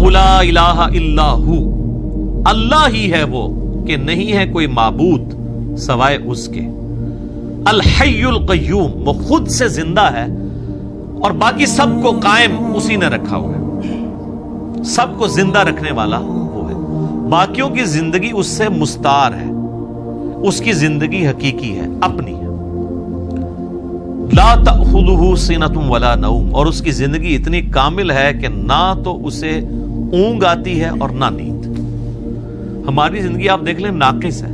لا الہ الا ہو، اللہ ہی ہے وہ کہ نہیں ہے کوئی معبود سوائے اس کے، الحی القیوم، وہ خود سے زندہ ہے اور باقی سب کو قائم اسی نے رکھا ہوا ہے، سب کو زندہ رکھنے والا وہ ہے، باقیوں کی زندگی اس سے مستعار ہے، اس کی زندگی حقیقی ہے، اپنی ہے، لا تأخذہ سنۃ ولا نوم، اور اس کی زندگی اتنی کامل ہے کہ نہ تو اسے اونگ آتی ہے اور نہ نیند۔ ہماری زندگی آپ دیکھ لیں ناقص ہے،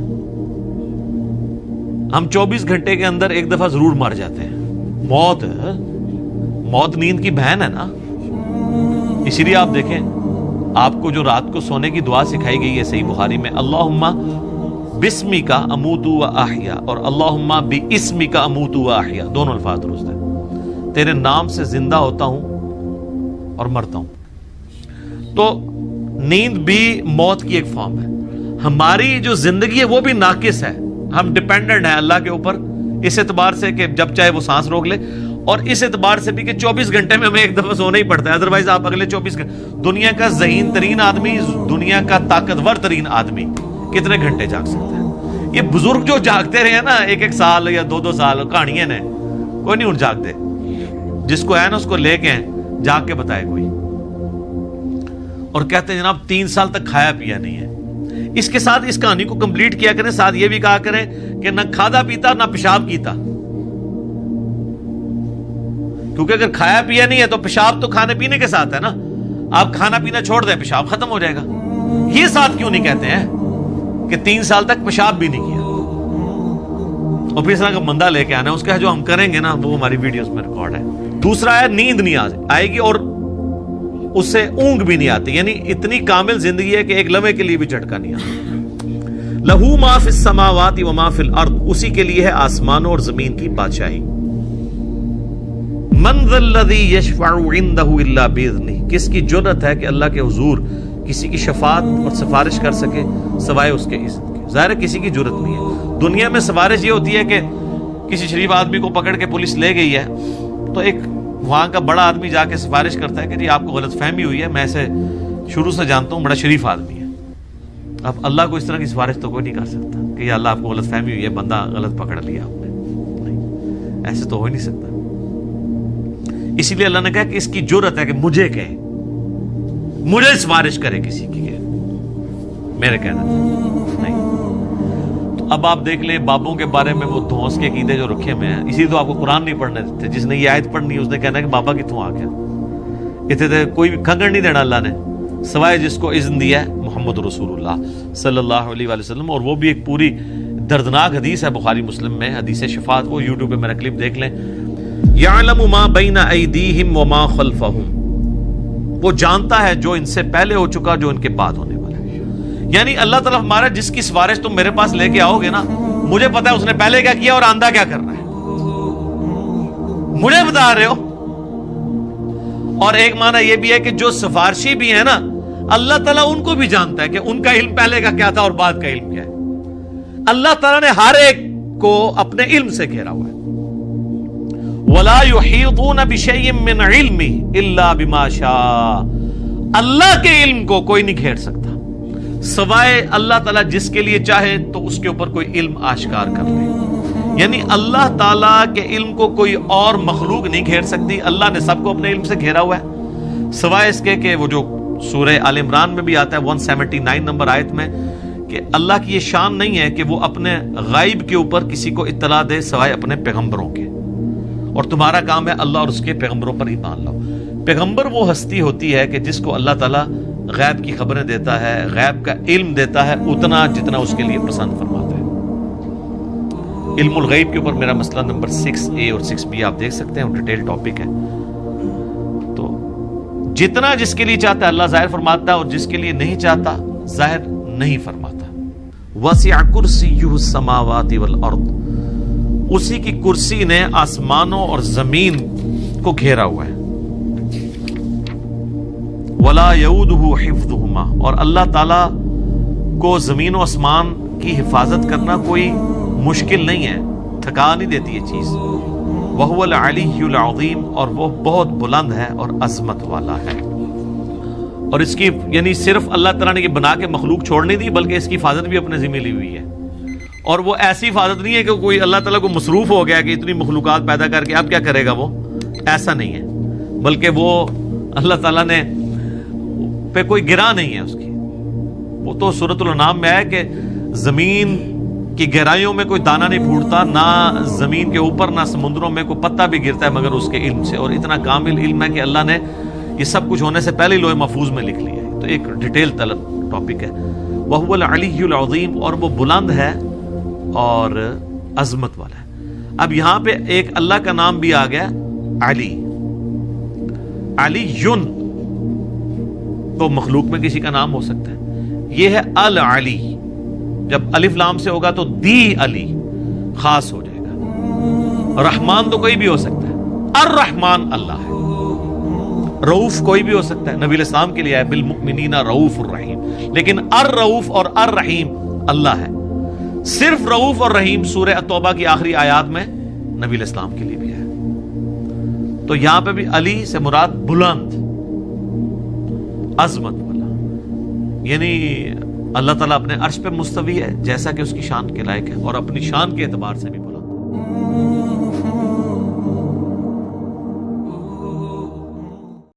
ہم 24 گھنٹے کے اندر ایک دفعہ ضرور مر جاتے ہیں، موت نیند کی بہن ہے نا، اسی لیے آپ دیکھیں آپ کو جو رات کو سونے کی دعا سکھائی گئی ہے صحیح بخاری میں، اللہم بسمک اموت و احیا، اور اللہم باسمک اموت و احیا، دونوں الفاظ درست ہیں، تیرے نام سے زندہ ہوتا ہوں اور مرتا ہوں۔ تو نیند بھی موت کی ایک فارم ہے۔ ہماری جو زندگی ہے وہ بھی ناقص ہے، ہم ڈیپینڈنٹ ہیں اللہ کے اوپر اس اعتبار سے کہ جب چاہے وہ سانس روک لے، اور اس اعتبار سے بھی کہ 24 گھنٹے میں ہمیں ایک دفعہ سونا ہی پڑتا ہے، ادروائز آپ اگلے 24 گھنٹے، دنیا کا ذہین ترین آدمی، دنیا کا طاقتور ترین آدمی کتنے گھنٹے جاگ سکتا ہے؟ یہ بزرگ جو جاگتے رہے ہیں نا 1-1 سال یا 2-2 سال، کہانیاں نے کوئی نہیں اٹھ جاگتے، جس کو ہے نا اس کو لے کے جاگ کے بتائے کوئی، اور کہتے ہیں جناب 3 سال تک کھایا پیا نہیں ہے۔ اس کے ساتھ اس کہانی کو کمپلیٹ کیا کریں، ساتھ یہ بھی کہا کریں کہ نہ کھادا پیتا نہ پیشاب کیتا، کیونکہ اگر کھایا پیا نہیں ہے تو پیشاب تو کھانے پینے کے ساتھ ہے نا، آپ کھانا پینا چھوڑ دیں پیشاب ختم ہو جائے گا۔ یہ ساتھ کیوں نہیں کہتے ہیں کہ 3 سال تک پیشاب بھی نہیں کیا، اور پھر اس طرح کا بندہ لے کے آنا ہے، اس کا جو ہم کریں گے نا وہ ہماری ویڈیوز میں ریکارڈ ہے۔ دوسرا ہے نیند نہیں آئے گی اور اس سے اونگ بھی نہیں آتی، یعنی اتنی کامل زندگی ہے کہ ایک لمحے کے لیے بھی جھٹکا نہیں آتا۔ لہو ما فی السماوات و ما فی الارض، اسی کے لیے ہے آسمانوں اور زمین کی بادشاہی۔ من ذا الذی یشفع عندہ الا باذنہ، کس کی جرأت ہے کہ اللہ کے حضور کسی کی شفاعت اور سفارش کر سکے سوائے اس کے اذن کے؟ ظاہر ہے کسی کی جرأت نہیں ہے۔ دنیا میں سفارش یہ ہوتی ہے کہ کسی شریف آدمی کو پکڑ کے پولیس لے گئی ہے تو ایک وہاں کا بڑا آدمی جا کے سفارش کرتا ہے کہ جی آپ کو غلط فہمی ہوئی ہے، میں اسے شروع سے جانتا ہوں، بڑا شریف آدمی ہے۔ اب اللہ کو اس طرح کی سفارش تو کوئی نہیں کر سکتا کہ یا اللہ آپ کو غلط فہمی ہوئی ہے، بندہ غلط پکڑ لیا آپ نے، نہیں، ایسے تو ہو ہی نہیں سکتا۔ اسی لیے اللہ نے کہا کہ اس کی جرأت ہے کہ مجھے کہے، مجھے سفارش کرے کسی کی، کہ میرے کہنا نہیں۔ تو اب آپ دیکھ لیں بابوں کے بارے میں وہ دھونس کے عقیدے جو رکھے ہوئے ہیں، اسی تو آپ کو قرآن نہیں پڑھنے دیتے، جس نے یہ آیت پڑھنی اس نے کہنا ہے کہ بابا کتوں آ گیا، اتنے کوئی کھنگڑ نہیں دینا اللہ نے سوائے جس کو اذن دیا ہے محمد رسول اللہ صلی اللہ علیہ وآلہ وسلم، اور وہ بھی ایک پوری دردناک حدیث ہے بخاری مسلم میں، حدیث شفاعت، وہ یوٹیوب پہ میرا کلپ دیکھ لیں۔ یعلم ما بین ایدیہم وما خلفہم، وہ جانتا ہے جو ان سے پہلے ہو چکا، جو ان کے بعد ہونے والا ہے۔ یعنی اللہ تعالیٰ ہمارا جس کی سفارش تم میرے پاس لے کے آؤ گے نا، مجھے پتا ہے اس نے پہلے کیا کیا اور آندہ کیا کرنا ہے، مجھے بتا رہے ہو۔ اور ایک معنی یہ بھی ہے کہ جو سفارشی بھی ہے نا، اللہ تعالیٰ ان کو بھی جانتا ہے کہ ان کا علم پہلے کا کیا تھا اور بعد کا علم کیا ہے۔ اللہ تعالیٰ نے ہر ایک کو اپنے علم سے گھیرا ہوا ہے۔ وَلَا يُحِيطُونَ بِشَيْءٍ مِّنْ عِلْمِهِ إِلَّا بِمَا شَاءَ، اللہ کے علم کو کوئی نہیں گھیر سکتا سوائے اللہ تعالیٰ جس کے لیے چاہے تو اس کے اوپر کوئی علم آشکار کر لے۔ یعنی اللہ تعالیٰ کے علم کو کوئی اور مخلوق نہیں گھیر سکتی، اللہ نے سب کو اپنے علم سے گھیرا ہوا ہے، سوائے اس کے کہ وہ جو سورہ آل عمران میں بھی آتا ہے 179 نمبر آیت میں، کہ اللہ کی یہ شان نہیں ہے کہ وہ اپنے غائب کے اوپر کسی کو اطلاع دے سوائے اپنے پیغمبروں کے، اور تمہارا کام ہے اللہ اور اس کے پیغمبروں پر ایمان لاؤ۔ پیغمبر وہ ہستی ہوتی ہے کہ جس کو اللہ تعالیٰ غیب کی خبریں دیتا ہے، غیب کا علم دیتا ہے اتنا جتنا اس کے لیے پسند فرماتا ہے۔ علم الغیب کے اوپر میرا مسئلہ نمبر 6A اور 6B آپ دیکھ سکتے ہیں، وہ ڈیٹیل ٹاپک ہے۔ تو جتنا جس کے لیے چاہتا ہے اللہ ظاہر فرماتا ہے، اور جس کے لیے نہیں چاہتا ظاہر نہیں فرماتا۔ وسع کرسیہ السماوات والارض، اسی کی کرسی نے آسمانوں اور زمین کو گھیرا ہوا ہے۔ ولا یؤودہ حفظہما، اور اللہ تعالی کو زمین و آسمان کی حفاظت کرنا کوئی مشکل نہیں ہے، تھکا نہیں دیتی یہ چیز۔ وہو العلی العظیم، اور وہ بہت بلند ہے اور عظمت والا ہے۔ اور اس کی یعنی صرف اللہ تعالیٰ نے یہ بنا کے مخلوق چھوڑ نہیں دی بلکہ اس کی حفاظت بھی اپنے ذمہ لی ہوئی ہے. اور وہ ایسی حفاظت نہیں ہے کہ کوئی اللہ تعالیٰ کو مصروف ہو گیا کہ اتنی مخلوقات پیدا کر کے اب کیا کرے گا وہ, ایسا نہیں ہے, بلکہ وہ اللہ تعالیٰ نے پہ کوئی گرا نہیں ہے اس کی. وہ تو سورۃ الانعام میں ہے کہ زمین کی گہرائیوں میں کوئی دانہ نہیں پھوٹتا, نہ زمین کے اوپر نہ سمندروں میں کوئی پتا بھی گرتا ہے مگر اس کے علم سے, اور اتنا کامل علم ہے کہ اللہ نے یہ سب کچھ ہونے سے پہلے لوح محفوظ میں لکھ لیا ہے. تو ایک ڈیٹیل ٹاپک ہے. وَهُوَ الْعَلِيُّ الْعَظِيمُ, اور وہ بلند ہے اور عظمت والا ہے. اب یہاں پہ ایک اللہ کا نام بھی آ گیا علی. علی یون تو مخلوق میں کسی کا نام ہو سکتا ہے, یہ ہے العلی. جب الف لام سے ہوگا تو دی علی خاص ہو جائے گا. رحمان تو کوئی بھی ہو سکتا ہے, الرحمان اللہ ہے. رؤوف کوئی بھی ہو سکتا ہے, نبی الاسلام کے لیے ہے بالمؤمنین رؤوف الرحیم, لیکن الرؤوف اور الرحیم اللہ ہے. صرف رؤوف اور رحیم سورہ التوبہ کی آخری آیات میں نبی الاسلام کے لیے بھی ہے. تو یہاں پہ بھی علی سے مراد بلند, عظمت والا, یعنی اللہ تعالیٰ اپنے عرش پہ مستوی ہے جیسا کہ اس کی شان کے لائق ہے, اور اپنی شان کے اعتبار سے بھی بلند ہے.